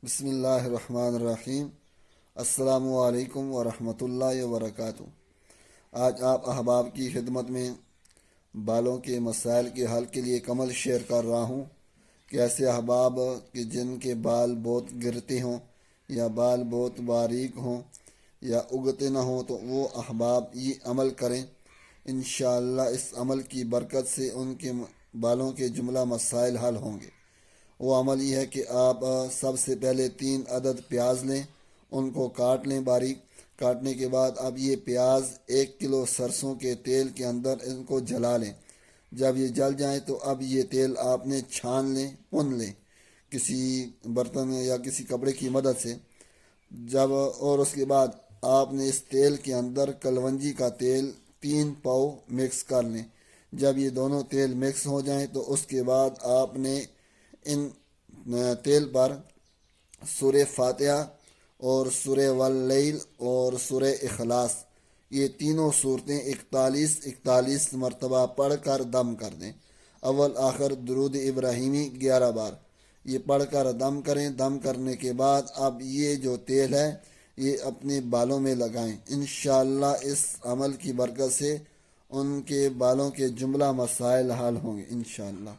بسم اللہ الرحمن الرحیم۔ السلام علیکم ورحمۃ اللہ وبرکاتہ۔ آج آپ احباب کی خدمت میں بالوں کے مسائل کے حل کے لیے ایک عمل شیئر کر رہا ہوں کہ ایسے احباب کہ جن کے بال بہت گرتے ہوں یا بال بہت باریک ہوں یا اگتے نہ ہوں تو وہ احباب یہ عمل کریں۔ انشاءاللہ اس عمل کی برکت سے ان کے بالوں کے جملہ مسائل حل ہوں گے۔ وہ عمل یہ ہے کہ آپ سب سے پہلے 3 عدد پیاز لیں، ان کو کاٹ لیں باریک۔ کاٹنے کے بعد اب یہ پیاز 1 کلو سرسوں کے تیل کے اندر ان کو جلا لیں۔ جب یہ جل جائیں تو اب یہ تیل آپ نے چھان لیں، بھون لیں کسی برتن یا کسی کپڑے کی مدد سے۔ اور اس کے بعد آپ نے اس تیل کے اندر کلونجی کا تیل 3 پاؤ مکس کر لیں۔ جب یہ دونوں تیل مکس ہو جائیں تو اس کے بعد آپ نے ان تیل پر سورہ فاتحہ اور سورہ واللیل اور سورہ اخلاص، یہ تینوں صورتیں 41 مرتبہ پڑھ کر دم کر دیں۔ اول آخر درود ابراہیمی 11 بار یہ پڑھ کر دم کریں۔ دم کرنے کے بعد اب یہ جو تیل ہے یہ اپنے بالوں میں لگائیں۔ انشاءاللہ اس عمل کی برکت سے ان کے بالوں کے جملہ مسائل حل ہوں گے انشاءاللہ۔